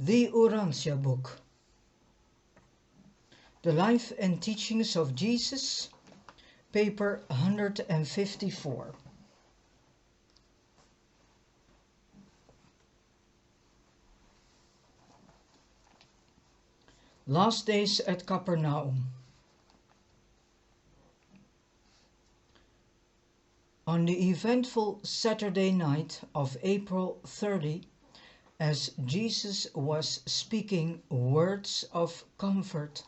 The Urantia Book. The Life and Teachings of Jesus, paper 154. Last Days at Capernaum. On the eventful Saturday night of April 30, as Jesus was speaking words of comfort,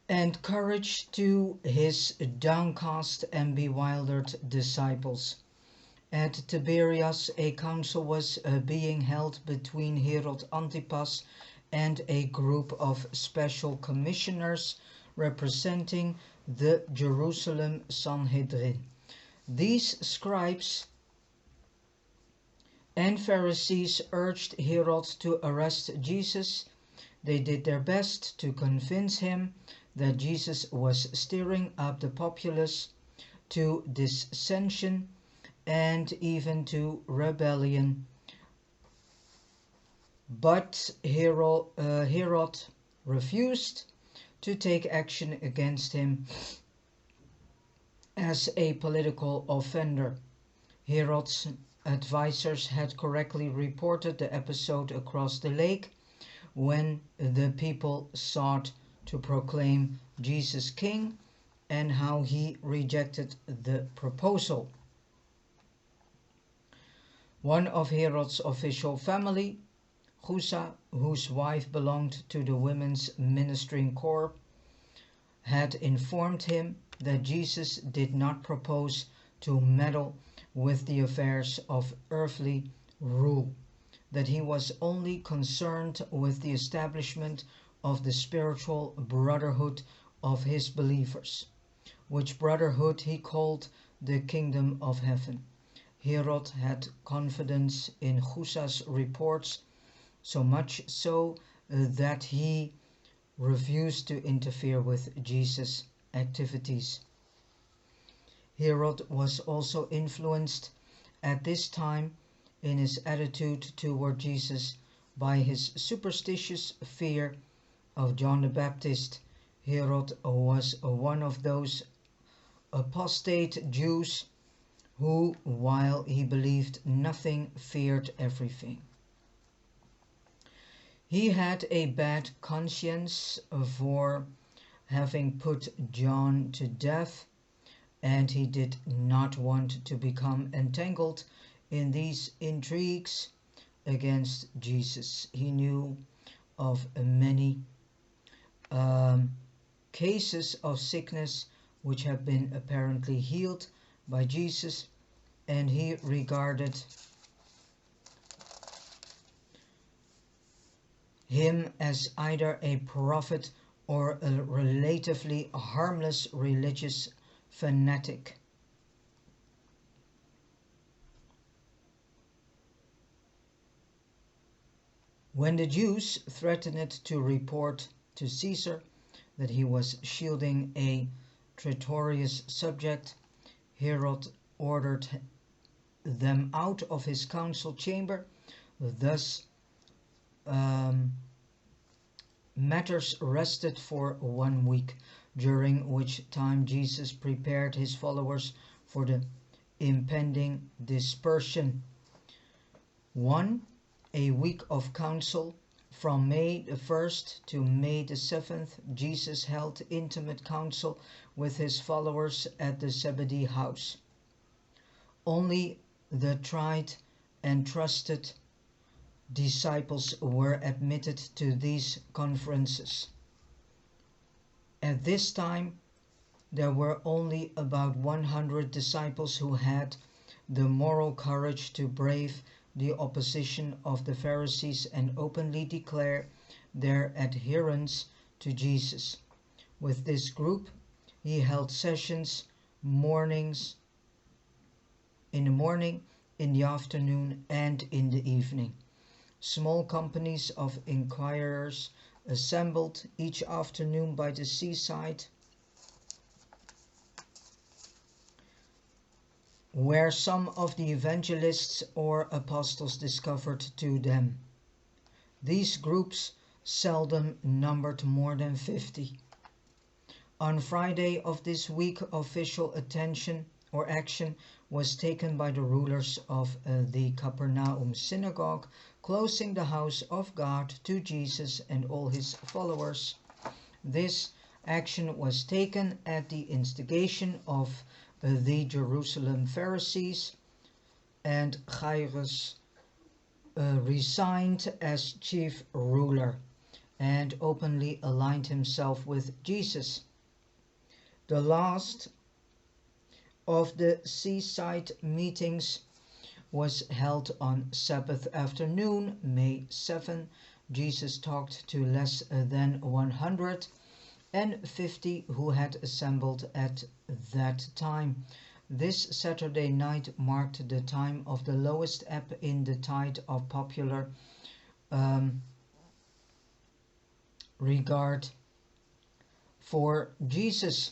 and courage to his downcast and bewildered disciples. At Tiberias, a council was being held between Herod Antipas and a group of special commissioners representing the Jerusalem Sanhedrin. These scribes and Pharisees urged Herod to arrest Jesus. They did their best to convince him that Jesus was stirring up the populace to dissension and even to rebellion. But Herod refused to take action against him as a political offender. Herod's advisors had correctly reported the episode across the lake when the people sought to proclaim Jesus king and how he rejected the proposal. One of Herod's official family, Chuza, whose wife belonged to the women's ministering corps, had informed him that Jesus did not propose to meddle with the affairs of earthly rule, that he was only concerned with the establishment of the spiritual brotherhood of his believers, which brotherhood he called the kingdom of heaven. Herod had confidence in Chuza's reports, so much so that he refused to interfere with Jesus' activities. Herod was also influenced at this time in his attitude toward Jesus by his superstitious fear of John the Baptist. Herod was one of those apostate Jews who, while he believed nothing, feared everything. He had a bad conscience for having put John to death, and he did not want to become entangled in these intrigues against Jesus. He knew of many cases of sickness which have been apparently healed by Jesus, and he regarded him as either a prophet or a relatively harmless religious fanatic. When the Jews threatened to report to Caesar that he was shielding a traitorous subject, Herod ordered them out of his council chamber. Thus, matters rested for 1 week, during which time Jesus prepared his followers for the impending dispersion. 1. A week of council. From May the 1st to May the 7th, Jesus held intimate council with his followers at the Zebedee house. Only the tried and trusted disciples were admitted to these conferences. At this time, there were only about 100 disciples who had the moral courage to brave the opposition of the Pharisees and openly declare their adherence to Jesus. With this group, he held sessions in the morning, in the afternoon, and in the evening. Small companies of inquirers assembled each afternoon by the seaside were some of the evangelists or apostles discovered to them. These groups seldom numbered more than 50. On Friday of this week, official attention or action was taken by the rulers of the Capernaum synagogue, closing the house of God to Jesus and all his followers. This action was taken at the instigation of the Jerusalem Pharisees, and Jairus resigned as chief ruler and openly aligned himself with Jesus. The last of the seaside meetings was held on Sabbath afternoon, May 7. Jesus talked to less than 150 who had assembled at that time. This Saturday night marked the time of the lowest ebb in the tide of popular regard for Jesus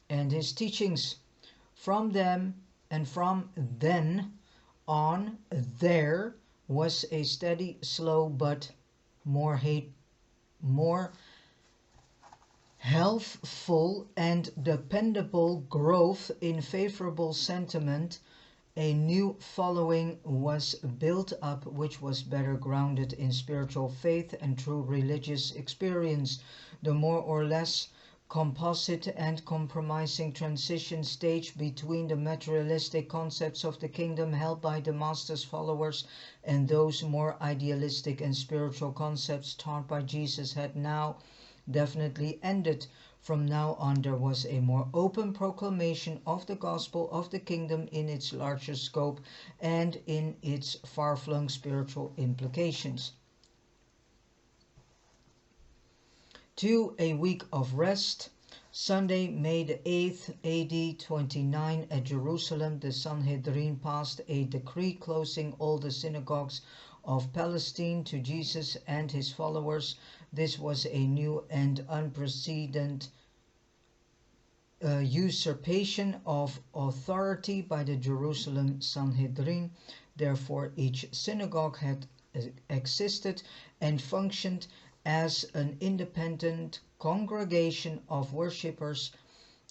and his teachings. From them and from then on, there was a steady, slow, but more healthful and dependable growth in favorable sentiment. A new following was built up, which was better grounded in spiritual faith and true religious experience. The more or less composite and compromising transition stage between the materialistic concepts of the kingdom held by the Master's followers and those more idealistic and spiritual concepts taught by Jesus had now definitely ended. From now on, there was a more open proclamation of the gospel of the kingdom in its larger scope and in its far-flung spiritual implications. To a week of rest. Sunday, May the 8th, AD 29, at Jerusalem, the Sanhedrin passed a decree closing all the synagogues of Palestine to Jesus and his followers. This was a new and unprecedented usurpation of authority by the Jerusalem Sanhedrin. Therefore, each synagogue had existed and functioned as an independent congregation of worshippers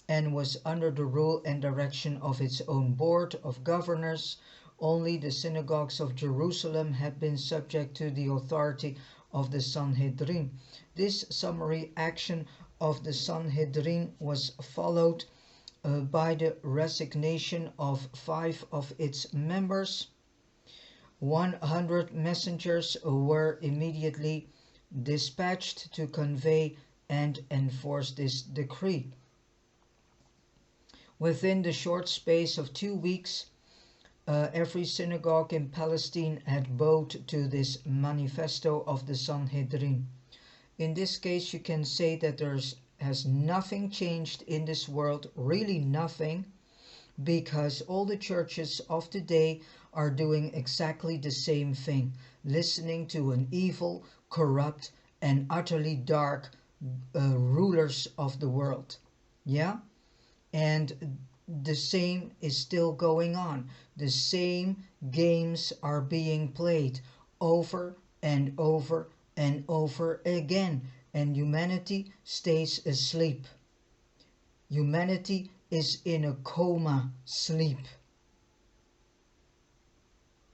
and was under the rule and direction of its own board of governors. Only the synagogues of Jerusalem had been subject to the authority of the Sanhedrin. This summary action of the Sanhedrin was followed by the resignation of 5 of its members. 100 messengers were immediately dispatched to convey and enforce this decree. Within the short space of 2 weeks, every synagogue in Palestine had bowed to this manifesto of the Sanhedrin. In this case, you can say that has nothing changed in this world, really nothing, because all the churches of today are doing exactly the same thing, listening to an evil, corrupt, and utterly dark rulers of the world. Yeah? And the same is still going on. The same games are being played over and over and over again. And humanity stays asleep. Humanity is in a coma sleep.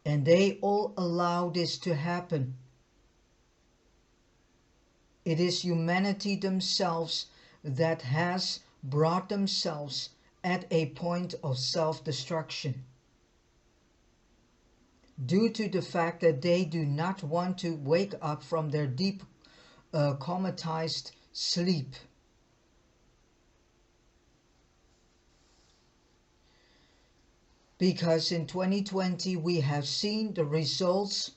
And they all allow this to happen. It is humanity themselves that has brought themselves at a point of self-destruction, due to the fact that they do not want to wake up from their deep comatized sleep. Because in 2020 we have seen the results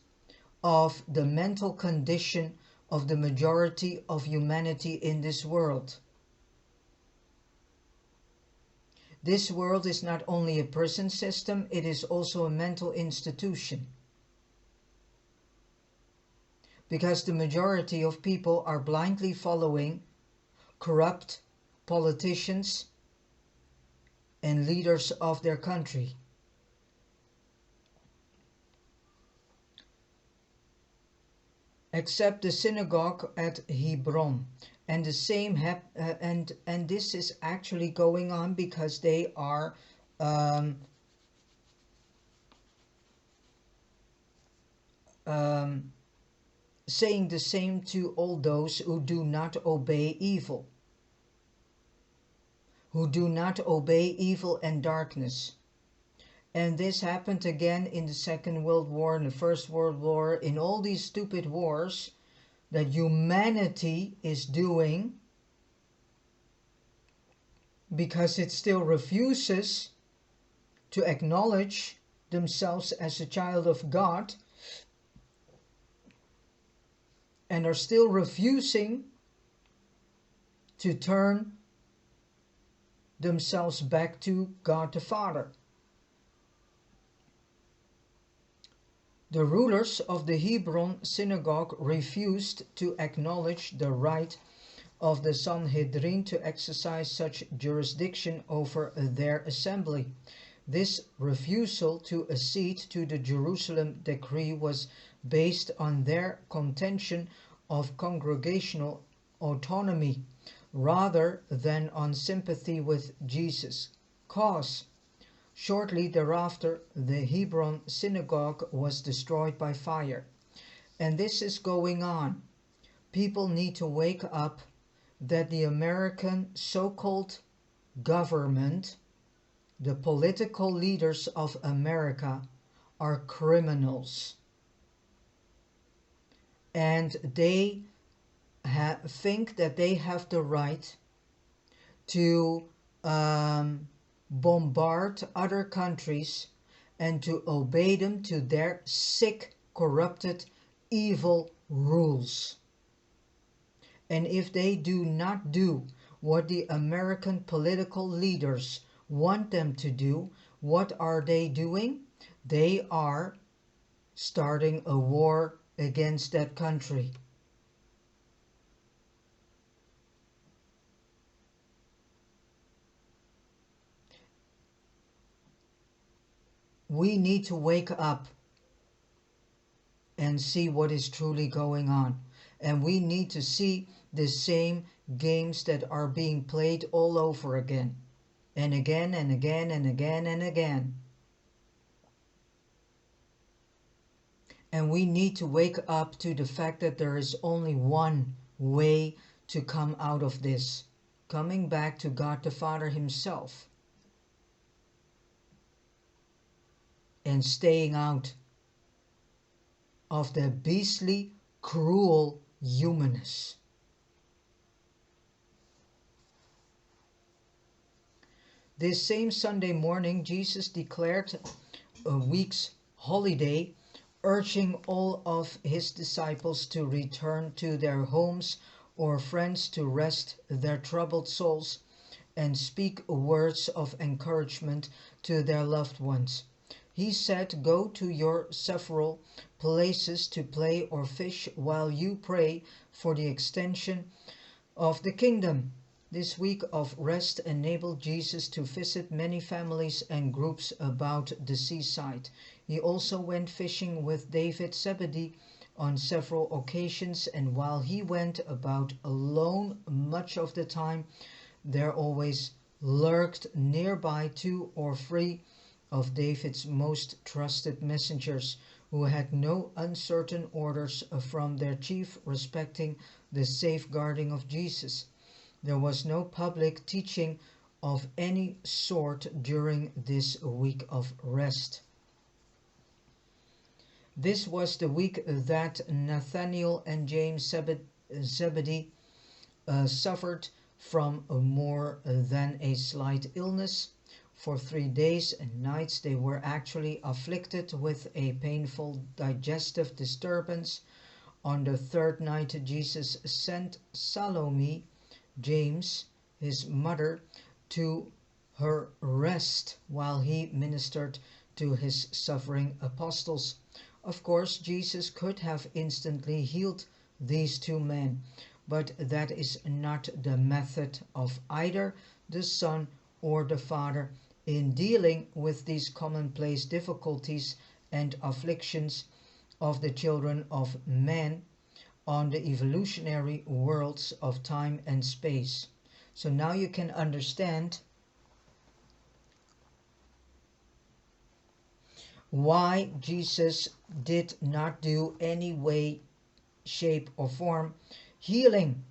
of the mental condition of the majority of humanity in this world. This world is not only a prison system, it is also a mental institution. Because the majority of people are blindly following corrupt politicians and leaders of their country. except the synagogue at Hebron. And the same and this is actually going on because they are um, saying the same to all those who do not obey evil, and darkness. And this happened again in the Second World War, in the First World War, in all these stupid wars that humanity is doing, because it still refuses to acknowledge themselves as a child of God, and are still refusing to turn themselves back to God the Father. The rulers of the Hebron synagogue refused to acknowledge the right of the Sanhedrin to exercise such jurisdiction over their assembly. This refusal to accede to the Jerusalem decree was based on their contention of congregational autonomy rather than on sympathy with Jesus' cause. Shortly thereafter, the Hebron synagogue was destroyed by fire. And this is going on. People need to wake up that the American so-called government, the political leaders of America, are criminals. And they think that they have the right to bombard other countries and to obey them to their sick, corrupted, evil rules. And if they do not do what the American political leaders want them to do, what are they doing? They are starting a war against that country. We need to wake up and see what is truly going on. And we need to see the same games that are being played all over again. And again and again and again and again. And we need to wake up to the fact that there is only one way to come out of this. Coming back to God the Father Himself. And staying out of the beastly, cruel humanness. This same Sunday morning, Jesus declared a week's holiday, urging all of His disciples to return to their homes or friends to rest their troubled souls and speak words of encouragement to their loved ones. He said, "Go to your several places to play or fish while you pray for the extension of the kingdom." This week of rest enabled Jesus to visit many families and groups about the seaside. He also went fishing with David Zebedee on several occasions, and while he went about alone much of the time, there always lurked nearby 2 or 3 of David's most trusted messengers, who had no uncertain orders from their chief respecting the safeguarding of Jesus. There was no public teaching of any sort during this week of rest. This was the week that Nathanael and James Zebedee suffered from more than a slight illness. For 3 days and nights they were actually afflicted with a painful digestive disturbance. On the 3rd night, Jesus sent Salome, James, his mother, to her rest while he ministered to his suffering apostles. Of course, Jesus could have instantly healed these 2 men, but that is not the method of either the Son or the Father in dealing with these commonplace difficulties and afflictions of the children of men, on the evolutionary worlds of time and space. So now you can understand why Jesus did not do any way, shape or form healing.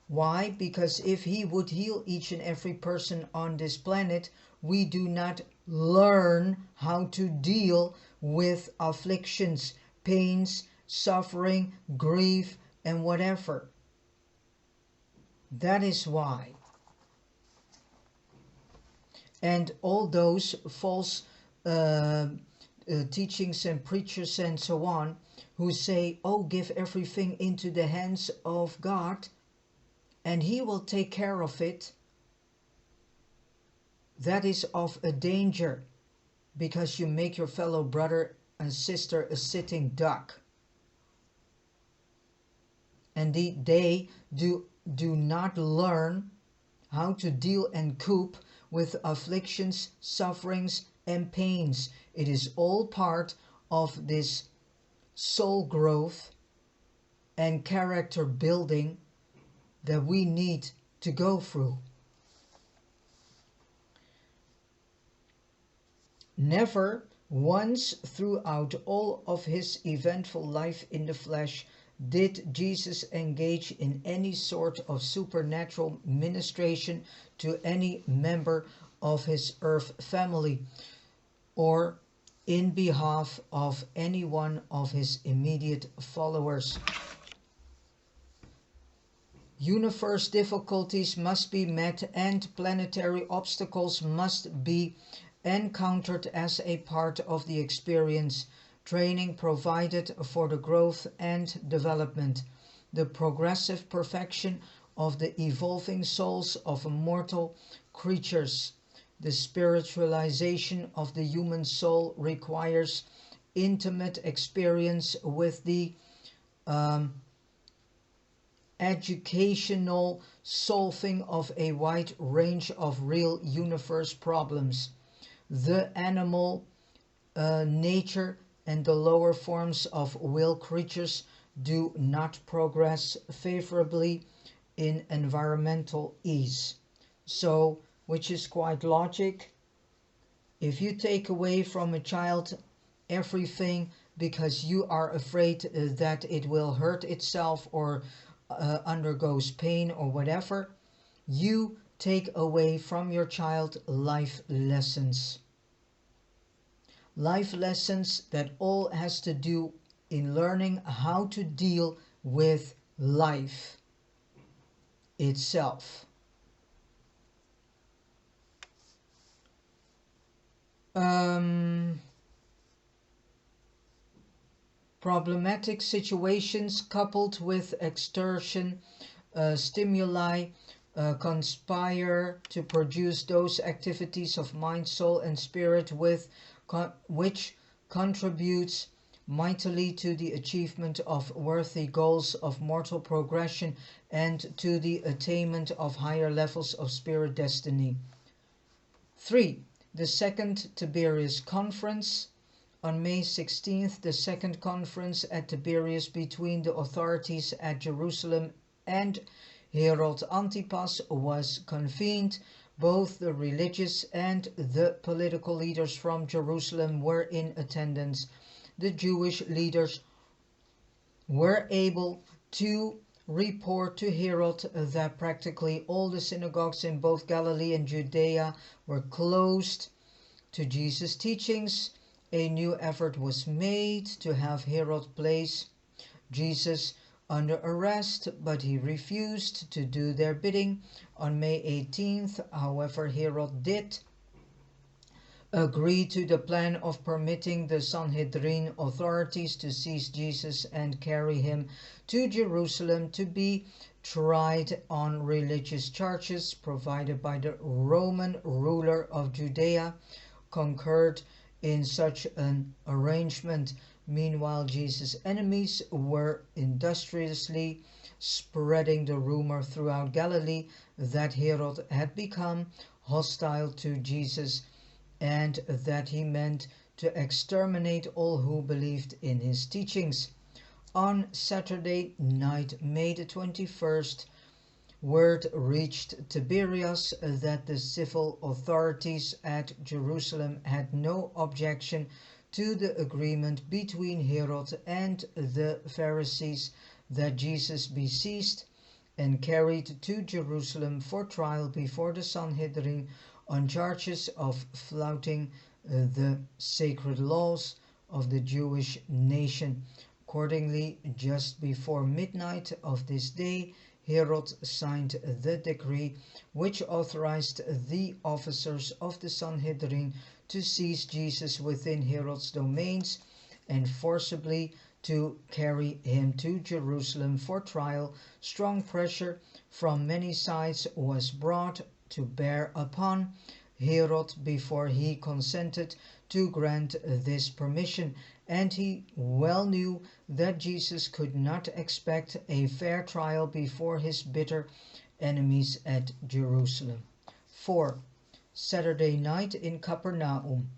Why? Because if he would heal each and every person on this planet, we do not learn how to deal with afflictions, pains, suffering, grief, and whatever. That is why. And all those false teachings and preachers and so on, who say, oh, give everything into the hands of God and he will take care of it, that is of a danger, because you make your fellow brother and sister a sitting duck. And they do not learn how to deal and cope with afflictions, sufferings and pains. It is all part of this soul growth and character building that we need to go through. Never once throughout all of his eventful life in the flesh did Jesus engage in any sort of supernatural ministration to any member of his earth family or in behalf of any one of his immediate followers. Universe difficulties must be met and planetary obstacles must be encountered as a part of the experience. Training provided for the growth and development, the progressive perfection of the evolving souls of mortal creatures. The spiritualization of the human soul requires intimate experience with the educational solving of a wide range of real universe problems. The animal nature and the lower forms of will creatures do not progress favorably in environmental ease. So, which is quite logic. If you take away from a child everything because you are afraid that it will hurt itself or undergoes pain or whatever, you take away from your child life lessons. Life lessons that all has to do in learning how to deal with life itself. Problematic situations coupled with extortion stimuli conspire to produce those activities of mind, soul and spirit which contributes mightily to the achievement of worthy goals of mortal progression and to the attainment of higher levels of spirit destiny. 3. The Second Tiberias Conference. On May 16th, the second conference at Tiberias between the authorities at Jerusalem and Herod Antipas was convened. Both the religious and the political leaders from Jerusalem were in attendance. The Jewish leaders were able to report to Herod that practically all the synagogues in both Galilee and Judea were closed to Jesus' teachings. A new effort was made to have Herod place Jesus under arrest, but he refused to do their bidding. On May 18th, however, Herod did agree to the plan of permitting the Sanhedrin authorities to seize Jesus and carry him to Jerusalem to be tried on religious charges provided by the Roman ruler of Judea. Concurred in such an arrangement. Meanwhile, Jesus' enemies were industriously spreading the rumor throughout Galilee that Herod had become hostile to Jesus and that he meant to exterminate all who believed in his teachings. On Saturday night, May the 21st, word reached Tiberias that the civil authorities at Jerusalem had no objection to the agreement between Herod and the Pharisees that Jesus be seized and carried to Jerusalem for trial before the Sanhedrin on charges of flouting the sacred laws of the Jewish nation. Accordingly, just before midnight of this day, Herod signed the decree which authorized the officers of the Sanhedrin to seize Jesus within Herod's domains and forcibly to carry him to Jerusalem for trial. Strong pressure from many sides was brought to bear upon Herod before he consented to grant this permission, and he well knew that Jesus could not expect a fair trial before his bitter enemies at Jerusalem. 4. Saturday night in Capernaum.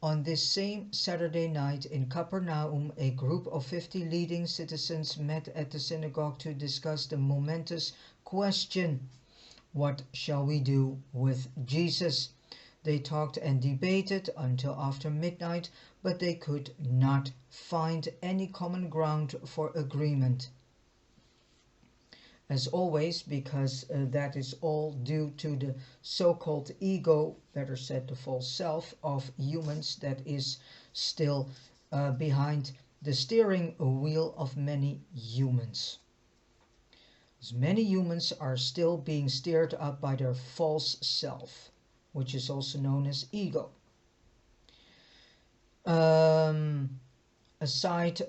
On this same Saturday night in Capernaum, a group of 50 leading citizens met at the synagogue to discuss the momentous question, "What shall we do with Jesus?" They talked and debated until after midnight, but they could not find any common ground for agreement. As always, because that is all due to the so-called ego, better said the false self, of humans that is still behind the steering wheel of many humans. As many humans are still being steered up by their false self, which is also known as ego. Aside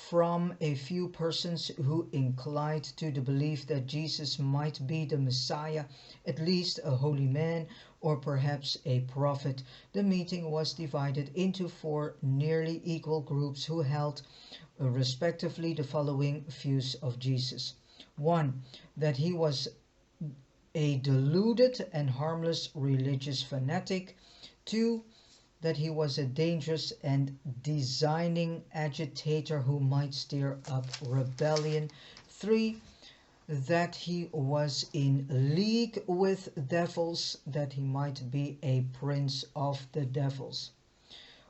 from a few persons who inclined to the belief that Jesus might be the Messiah, at least a holy man, or perhaps a prophet, the meeting was divided into 4 nearly equal groups who held respectively the following views of Jesus. 1. That he was a deluded and harmless religious fanatic. 2. That he was a dangerous and designing agitator who might stir up rebellion. 3. That he was in league with devils, that he might be a prince of the devils.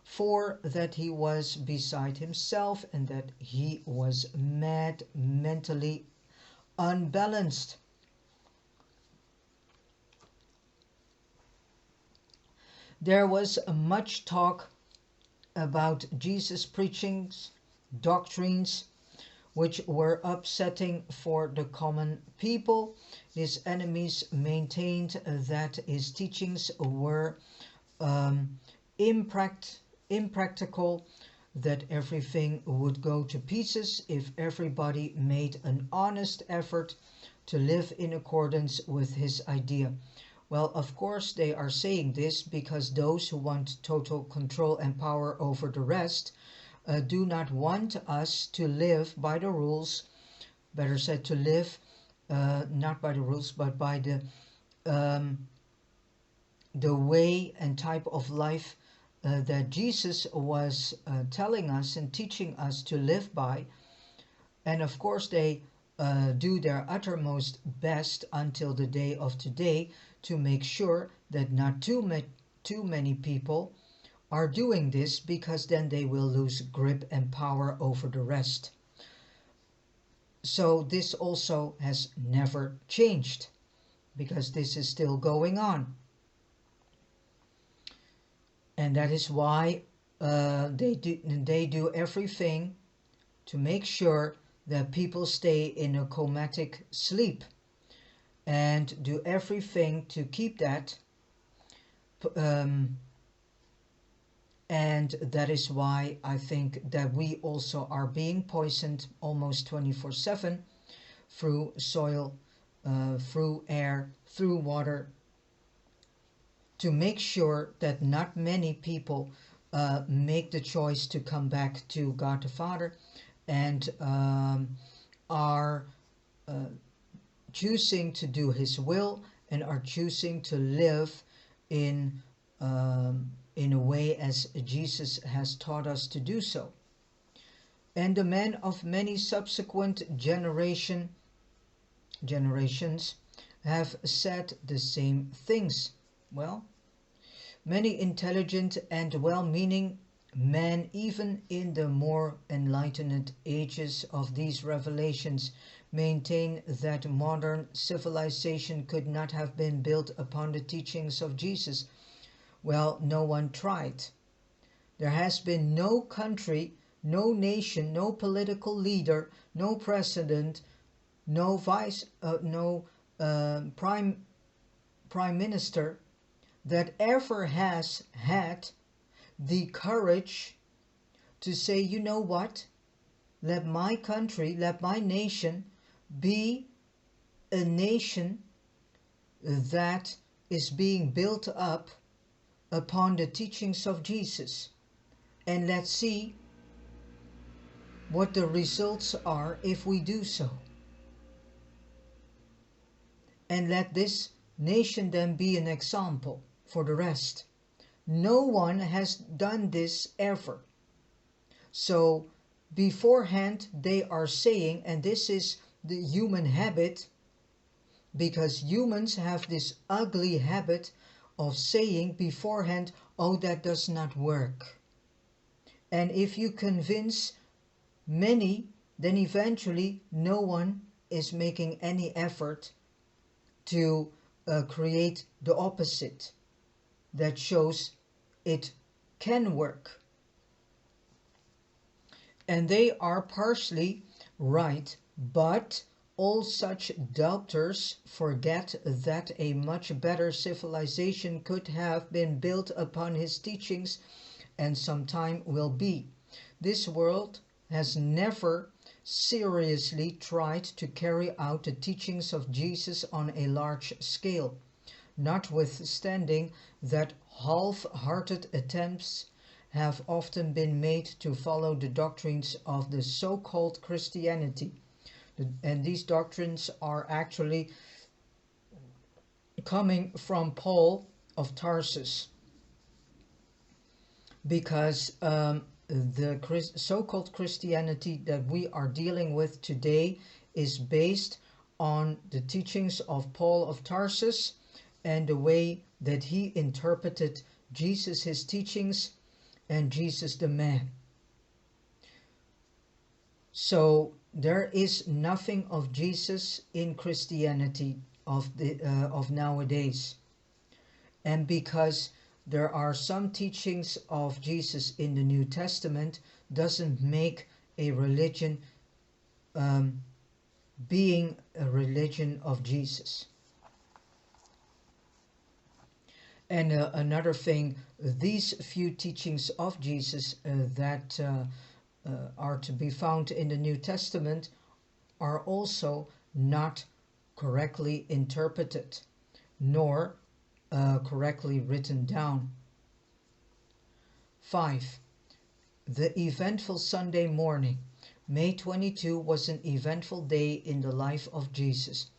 4. That he was beside himself and that he was mad, mentally unbalanced. There was much talk about Jesus' preachings, doctrines, which were upsetting for the common people. His enemies maintained that his teachings were impractical, that everything would go to pieces if everybody made an honest effort to live in accordance with his idea. Well, of course they are saying this because those who want total control and power over the rest do not want us to live by the rules, better said to live not by the rules but by the way and type of life that Jesus was telling us and teaching us to live by. And of course they do their uttermost best until the day of today to make sure that not too many people are doing this, because then they will lose grip and power over the rest. So this also has never changed, because this is still going on. And that is why they do everything to make sure that people stay in a comatic sleep, and do everything to keep that. And that is why I think that we also are being poisoned almost 24/7 through soil, through air, through water, to make sure that not many people make the choice to come back to God the Father and are choosing to do his will and are choosing to live in a way as Jesus has taught us to do so. And the men of many subsequent generations have said the same things. Well, many intelligent and well-meaning men, even in the more enlightened ages of these revelations, maintain that modern civilization could not have been built upon the teachings of Jesus. Well, no one tried. There has been no country, no nation, no political leader, no president, no prime minister that ever has had the courage to say, you know what, let my country, let my nation be a nation that is being built up upon the teachings of Jesus, and let's see what the results are if we do so. And let this nation then be an example for the rest. No one has done this ever. So beforehand they are saying, and this is the human habit, because humans have this ugly habit of saying beforehand, oh, that does not work. And if you convince many, then eventually no one is making any effort to create the opposite that shows it can work. And they are partially right, but all such doubters forget that a much better civilization could have been built upon his teachings, and sometime will be. This world has never seriously tried to carry out the teachings of Jesus on a large scale, notwithstanding that half-hearted attempts have often been made to follow the doctrines of the so-called Christianity. And these doctrines are actually coming from Paul of Tarsus, because the so-called Christianity that we are dealing with today is based on the teachings of Paul of Tarsus and the way that he interpreted Jesus, his teachings, and Jesus the man. So there is nothing of Jesus in Christianity of nowadays. And because there are some teachings of Jesus in the New Testament, doesn't make a religion being a religion of Jesus. And another thing, these few teachings of Jesus that are to be found in the New Testament are also not correctly interpreted, nor correctly written down. 5. The eventful Sunday morning. May 22 was an eventful day in the life of Jesus.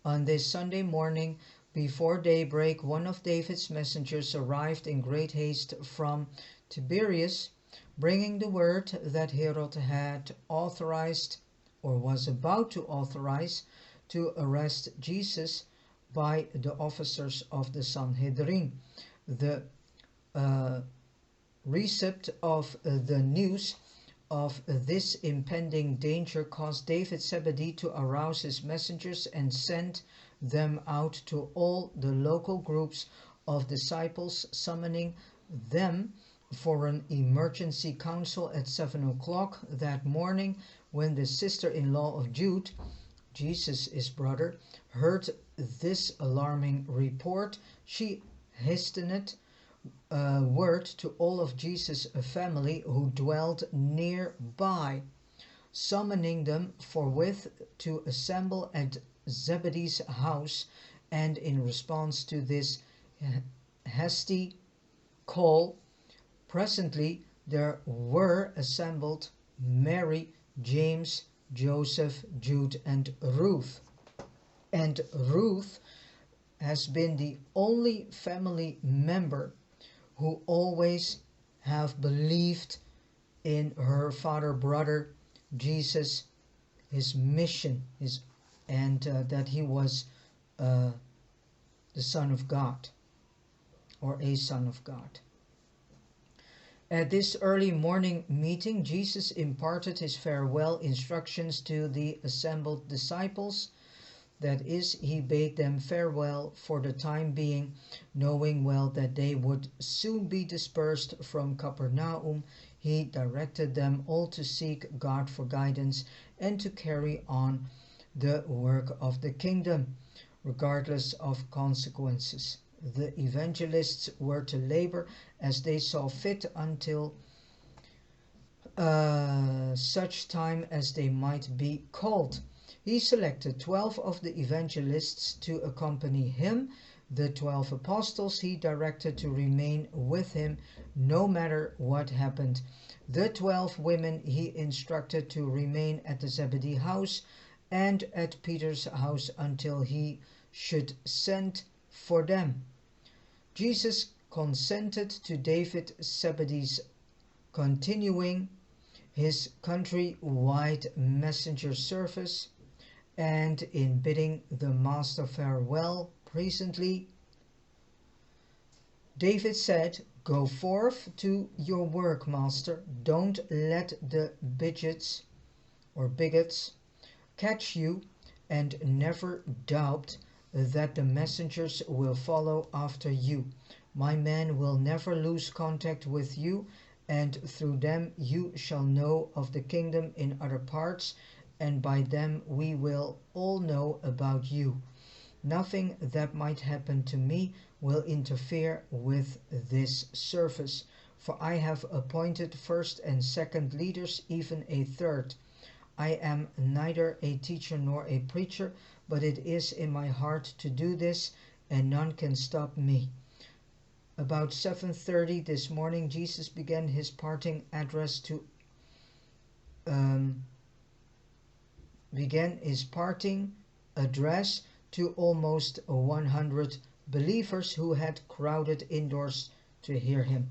On this Sunday morning, before daybreak, one of David's messengers arrived in great haste from Tiberias, bringing the word that Herod had authorized, or was about to authorize, to arrest Jesus by the officers of the Sanhedrin. The receipt of the news of this impending danger caused David Zebedee to arouse his messengers and send them out to all the local groups of disciples, summoning them for an emergency council at 7 o'clock that morning. When the sister-in-law of Jude, Jesus' brother, heard this alarming report, she hastened word to all of Jesus' family who dwelled nearby, summoning them forthwith to assemble at Zebedee's house. And in response to this hasty call, presently there were assembled Mary, James, Joseph, Jude, and Ruth. And Ruth has been the only family member who always have believed in her brother Jesus, his mission, and that he was the Son of God, or a Son of God. At this early morning meeting, Jesus imparted his farewell instructions to the assembled disciples. That is, he bade them farewell for the time being, knowing well that they would soon be dispersed from Capernaum. He directed them all to seek God for guidance and to carry on the work of the kingdom, regardless of consequences. The evangelists were to labor as they saw fit until such time as they might be called. He selected 12 of the evangelists to accompany him. The 12 apostles he directed to remain with him no matter what happened. The 12 women he instructed to remain at the Zebedee house and at Peter's house until he should send for them. Jesus consented to David Zebedee's continuing his country-wide messenger service, and in bidding the master farewell presently, David said, "Go forth to your work, master. Don't let the bigots catch you, and never doubt that the messengers will follow after you. My men will never lose contact with you, and through them you shall know of the kingdom in other parts, and by them we will all know about you. Nothing that might happen to me will interfere with this service, for I have appointed first and second leaders, even a third. I am neither a teacher nor a preacher, but it is in my heart to do this, and none can stop me." About 7:30 this morning, Jesus began his parting address to almost 100 believers who had crowded indoors to hear him.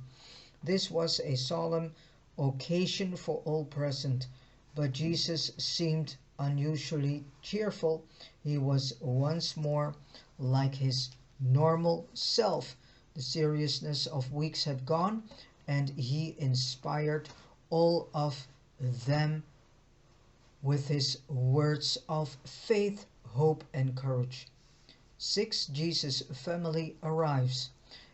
This was a solemn occasion for all present, but Jesus seemed unusually cheerful. He was once more like his normal self. The seriousness of weeks had gone, and he inspired all of them with his words of faith, hope, and courage. 6. Jesus' family arrives.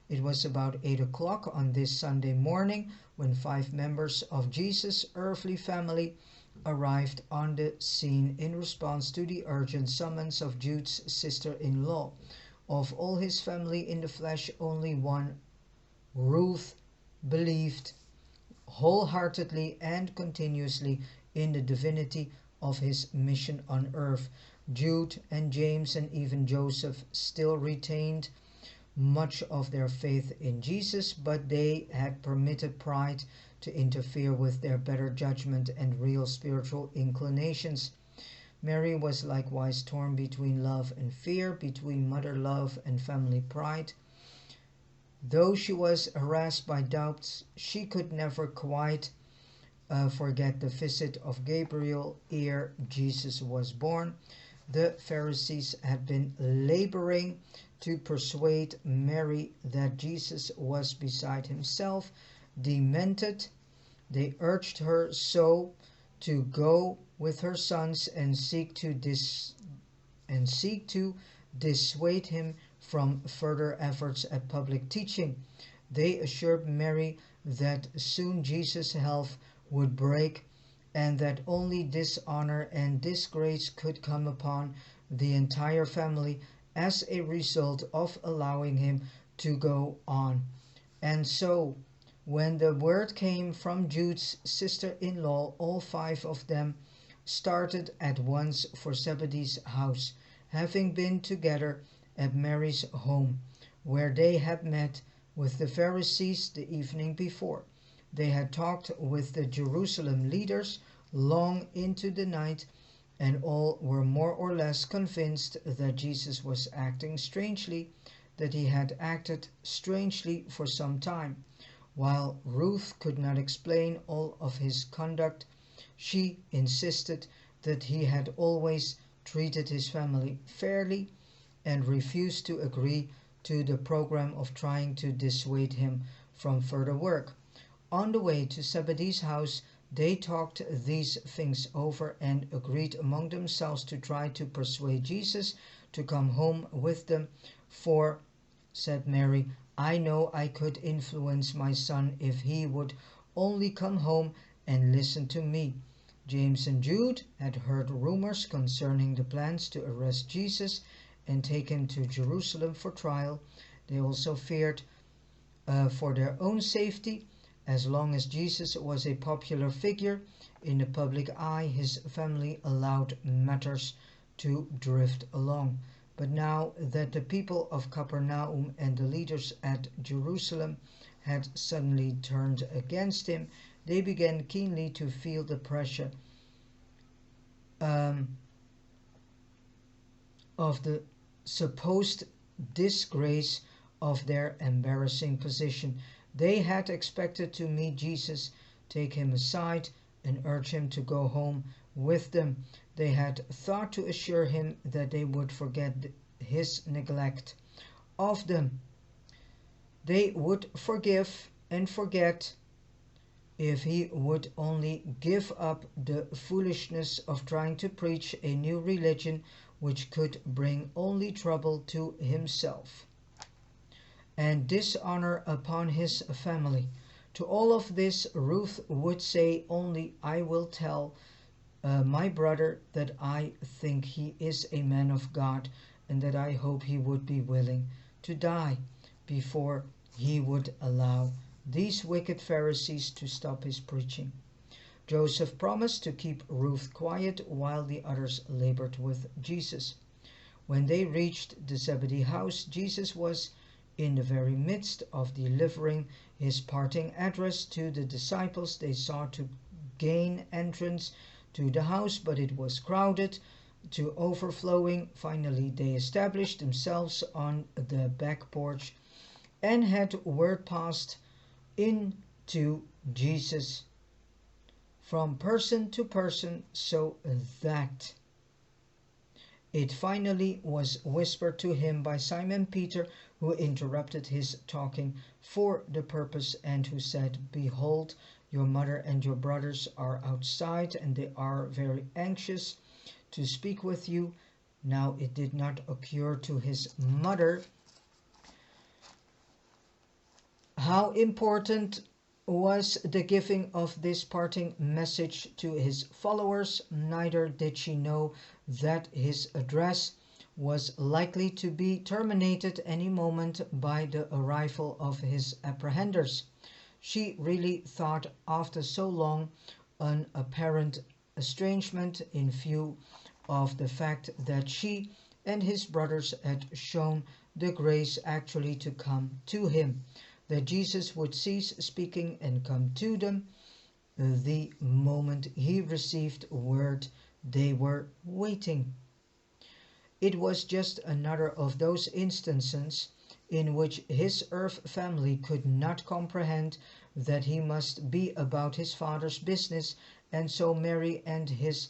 It was about 8 o'clock on this Sunday morning when 5 members of Jesus' earthly family arrived on the scene in response to the urgent summons of Jude's sister-in-law. Of all his family in the flesh, only one, Ruth, believed wholeheartedly and continuously in the divinity of his mission on earth. Jude and James and even Joseph still retained much of their faith in Jesus, but they had permitted pride to interfere with their better judgment and real spiritual inclinations. Mary was likewise torn between love and fear, between mother love and family pride. Though she was harassed by doubts, she could never quite forget the visit of Gabriel ere Jesus was born. The Pharisees had been laboring to persuade Mary that Jesus was beside himself, demented. They urged her so to go with her sons and seek to dissuade him from further efforts at public teaching. They assured Mary that soon Jesus' health would break, and that only dishonor and disgrace could come upon the entire family as a result of allowing him to go on. And so, when the word came from Jude's sister-in-law, all 5 of them started at once for Zebedee's house, having been together at Mary's home, where they had met with the Pharisees the evening before. They had talked with the Jerusalem leaders long into the night, and all were more or less convinced that Jesus was acting strangely, that he had acted strangely for some time. While Ruth could not explain all of his conduct, She insisted that he had always treated his family fairly and refused to agree to the program of trying to dissuade him from further work. On the way to Zebedee's house, they talked these things over and agreed among themselves to try to persuade Jesus to come home with them. "For," said Mary, "I know I could influence my son if he would only come home and listen to me." James and Jude had heard rumors concerning the plans to arrest Jesus and take him to Jerusalem for trial. They also feared for their own safety. As long as Jesus was a popular figure in the public eye, his family allowed matters to drift along. But now that the people of Capernaum and the leaders at Jerusalem had suddenly turned against him, they began keenly to feel the pressure of the supposed disgrace of their embarrassing position. They had expected to meet Jesus, take him aside, and urge him to go home with them. They had thought to assure him that they would forget his neglect of them. They would forgive and forget if he would only give up the foolishness of trying to preach a new religion which could bring only trouble to himself and dishonor upon his family. To all of this, Ruth would say only, "I will tell my brother that I think he is a man of God and that I hope he would be willing to die before he would allow these wicked Pharisees to stop his preaching." Joseph promised to keep Ruth quiet while the others labored with Jesus. When they reached the Zebedee house, Jesus was in the very midst of delivering his parting address to the disciples. They sought to gain entrance to the house, but it was crowded to overflowing. Finally, they established themselves on the back porch and had word passed in to Jesus from person to person, so that it finally was whispered to him by Simon Peter, who interrupted his talking for the purpose and who said, "Behold, your mother and your brothers are outside, and they are very anxious to speak with you." Now it did not occur to his mother how important was the giving of this parting message to his followers. Neither did she know that his address was likely to be terminated any moment by the arrival of his apprehenders. She really thought, after so long an apparent estrangement, in view of the fact that she and his brothers had shown the grace actually to come to him, that Jesus would cease speaking and come to them the moment he received word they were waiting. It was just another of those instances in which his earth family could not comprehend that he must be about his Father's business, and so Mary and his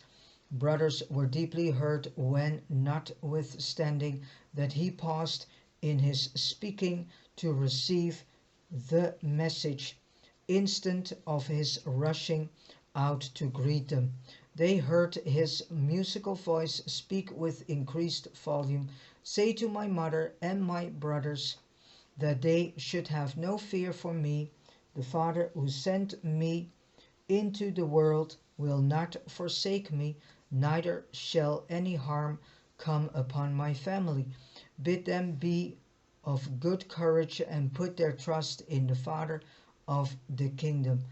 brothers were deeply hurt when, notwithstanding that he paused in his speaking to receive the message, instant of his rushing out to greet them, they heard his musical voice speak with increased volume, "Say to my mother and my brothers that they should have no fear for me. The Father who sent me into the world will not forsake me, neither shall any harm come upon my family. Bid them be of good courage and put their trust in the Father of the kingdom."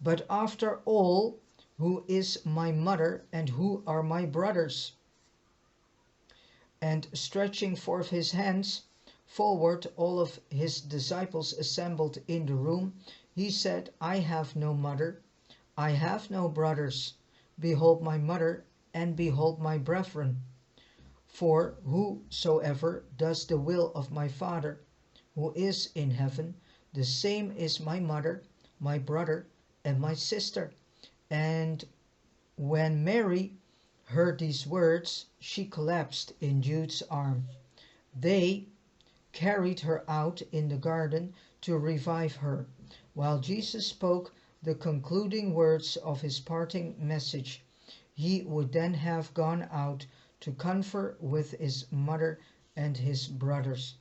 "But after all, who is my mother and who are my brothers?" And stretching forth his hands forward, all of his disciples assembled in the room, he said, "I have no mother, I have no brothers. Behold my mother, and behold my brethren. For whosoever does the will of my Father who is in heaven The same is my mother, my brother, and my sister." And when Mary heard these words, she collapsed in Jude's arm. They carried her out in the garden to revive her, while Jesus spoke the concluding words of his parting message. He would then have gone out to confer with his mother and his brothers.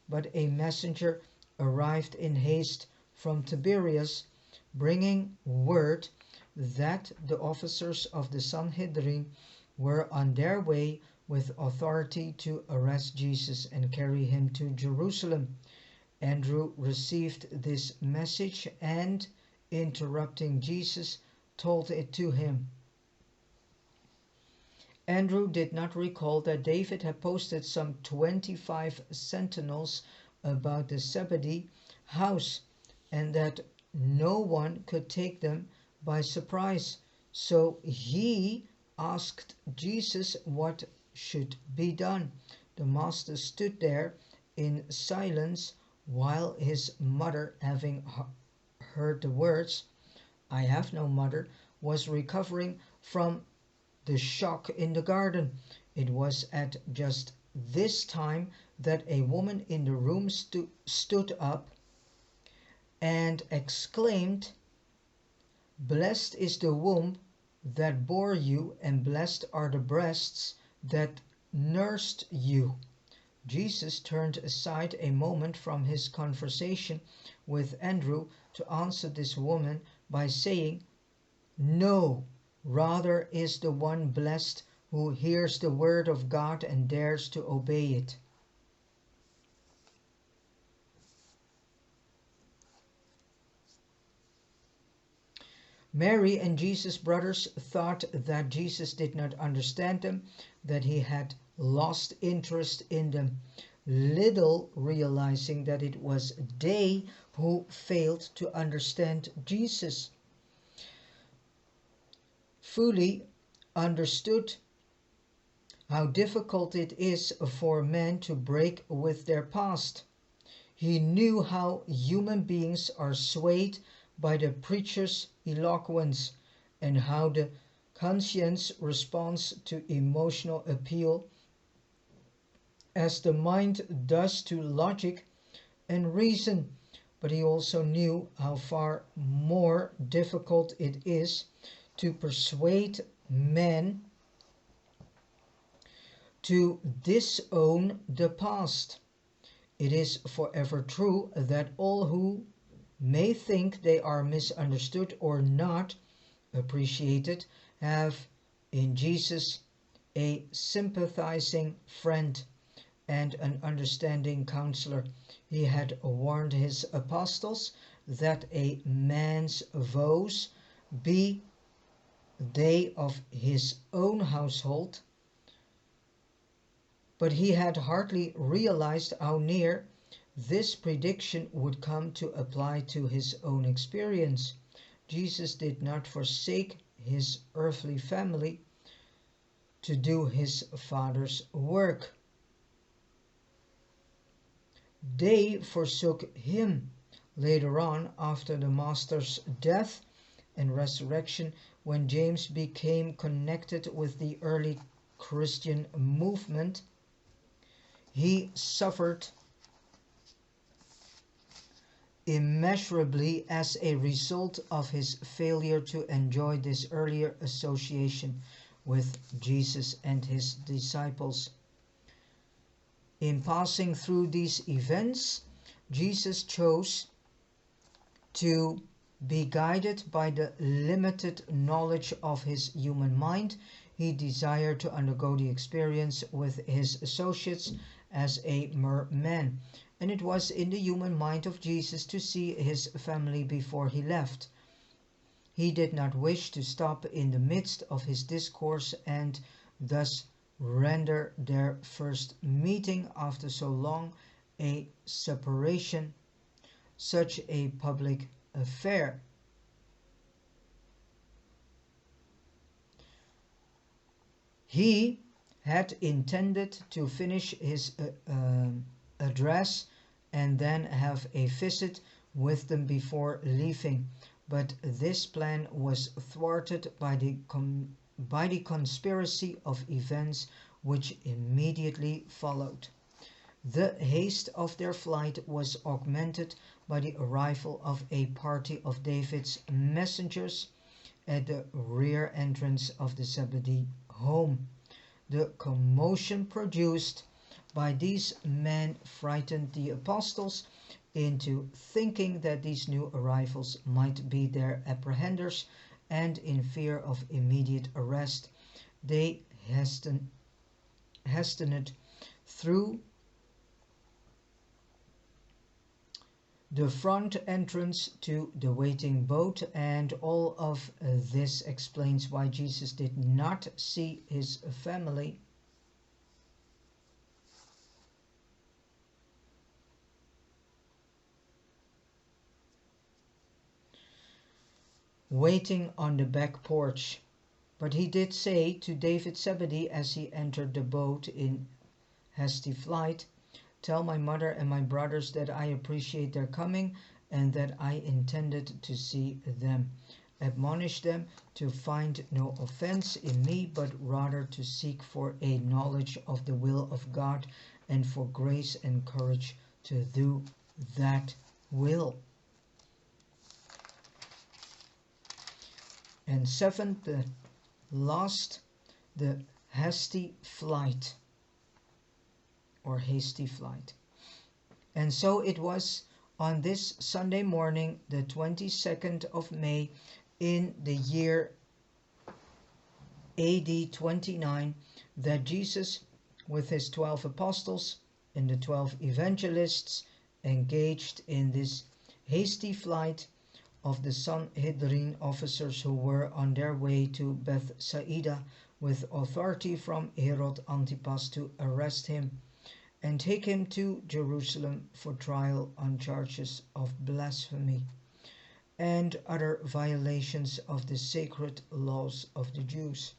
But a messenger arrived in haste from Tiberias, bringing word that the officers of the Sanhedrin were on their way with authority to arrest Jesus and carry him to Jerusalem. Andrew received this message and, interrupting Jesus, told it to him. Andrew did not recall that David had posted some 25 sentinels about the Zebedee house, and that no one could take them by surprise. So he asked Jesus what should be done. The master stood there in silence while his mother, having heard the words, "I have no mother," was recovering from the shock in the garden. It was at just this time that a woman in the room stood up and exclaimed, "Blessed is the womb that bore you, and blessed are the breasts that nursed you." Jesus turned aside a moment from his conversation with Andrew to answer this woman by saying, "No, rather is the one blessed who hears the word of God and dares to obey it." Mary and Jesus' brothers thought that Jesus did not understand them, that he had lost interest in them, little realizing that it was they who failed to understand Jesus. Fully understood how difficult it is for men to break with their past. He knew how human beings are swayed by the preacher's eloquence, and how the conscience responds to emotional appeal as the mind does to logic and reason. But he also knew how far more difficult it is to persuade men to disown the past. It is forever true that all who may think they are misunderstood or not appreciated have in Jesus a sympathizing friend and an understanding counselor. He had warned his apostles that a man's vows, be they of his own household, but he had hardly realized how near this prediction would come to apply to his own experience. Jesus did not forsake his earthly family to do his Father's work. They forsook him later on, after the Master's death and resurrection, when James became connected with the early Christian movement. He suffered immeasurably as a result of his failure to enjoy this earlier association with Jesus and his disciples. In passing through these events, Jesus chose to be guided by the limited knowledge of his human mind. He desired to undergo the experience with his associates as a mere man, and it was in the human mind of Jesus to see his family before he left. He did not wish to stop in the midst of his discourse and thus render their first meeting after so long a separation such a public affair. He had intended to finish his address and then have a visit with them before leaving, but this plan was thwarted by the conspiracy of events which immediately followed. The haste of their flight was augmented by the arrival of a party of David's messengers at the rear entrance of the Zebedee home. The commotion produced by these men frightened the apostles into thinking that these new arrivals might be their apprehenders, and in fear of immediate arrest, they hastened through the front entrance to the waiting boat, and all of this explains why Jesus did not see his family waiting on the back porch. But he did say to David Zebedee as he entered the boat in hasty flight, "Tell my mother and my brothers that I appreciate their coming and that I intended to see them. Admonish them to find no offense in me, but rather to seek for a knowledge of the will of God and for grace and courage to do that will." And seventh, the last, the hasty flight or hasty flight. And so it was on this Sunday morning, the 22nd of May, in the year AD 29, that Jesus, with his 12 apostles and the 12 evangelists, engaged in this hasty flight of the Sanhedrin officers who were on their way to Bethsaida with authority from Herod Antipas to arrest him and take him to Jerusalem for trial on charges of blasphemy and other violations of the sacred laws of the Jews.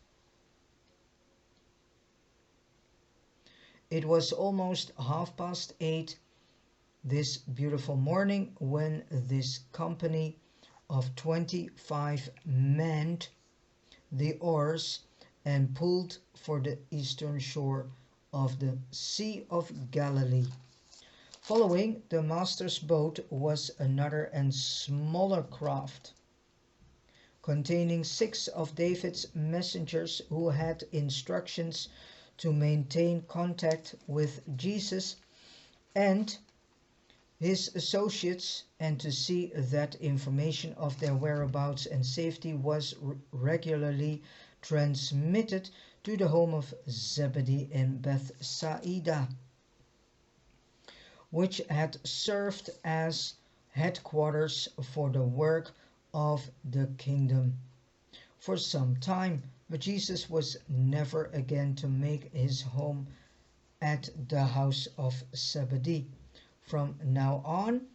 It was almost 8:30 this beautiful morning when this company of 25 manned the oars and pulled for the eastern shore of the Sea of Galilee. Following the master's boat was another and smaller craft, containing 6 of David's messengers who had instructions to maintain contact with Jesus and his associates and to see that information of their whereabouts and safety was regularly transmitted to the home of Zebedee in Bethsaida, which had served as headquarters for the work of the kingdom for some time. But Jesus was never again to make his home at the house of Zebedee. From now on,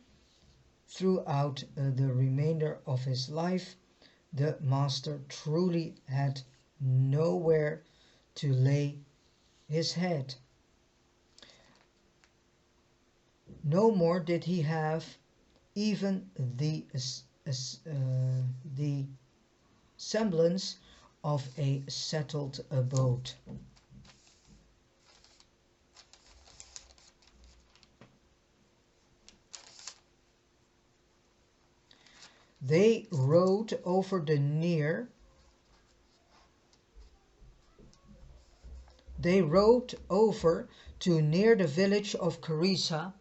throughout the remainder of his life, the master truly had nowhere to lay his head. No more did he have even the semblance of a settled abode. They rode over to near the village of Capernaum,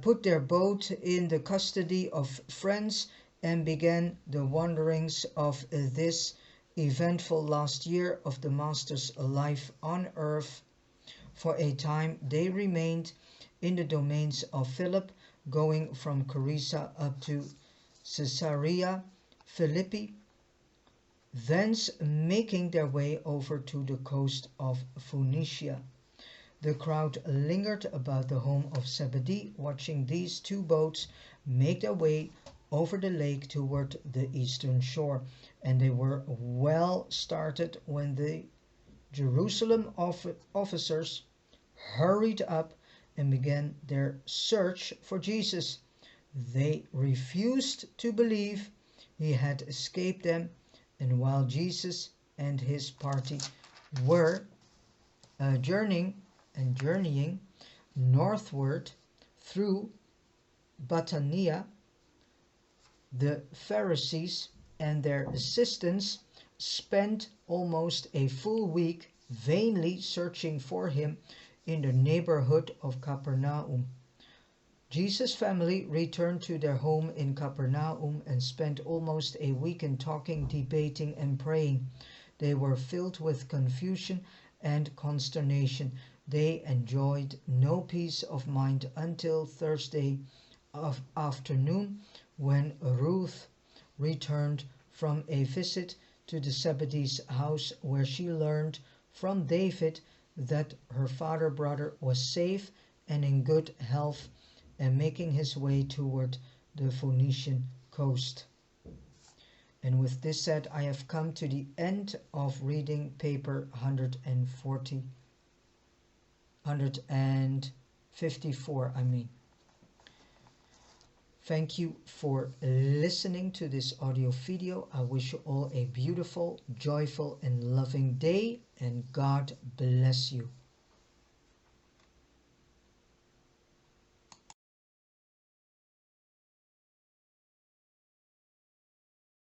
put their boat in the custody of friends, and began the wanderings of this eventful last year of the Master's life on earth. For a time they remained in the domains of Philip, going from Caesarea up to Caesarea Philippi, thence making their way over to the coast of Phoenicia. The crowd lingered about the home of Zebedee, watching these 2 boats make their way over the lake toward the eastern shore, and they were well started when the Jerusalem officers hurried up and began their search for Jesus. They refused to believe he had escaped them, and while Jesus and his party were journeying northward through Bathania, the Pharisees and their assistants spent almost a full week vainly searching for him in the neighborhood of Capernaum. Jesus' family returned to their home in Capernaum and spent almost a week in talking, debating, and praying. They were filled with confusion and consternation. They enjoyed no peace of mind until Thursday afternoon, when Ruth returned from a visit to the Zebedee's house, where she learned from David that her brother was safe and in good health and making his way toward the Phoenician coast. And with this said, I have come to the end of reading paper 154. Thank you for listening to this audio video. I wish you all a beautiful, joyful, and loving day, and God bless you.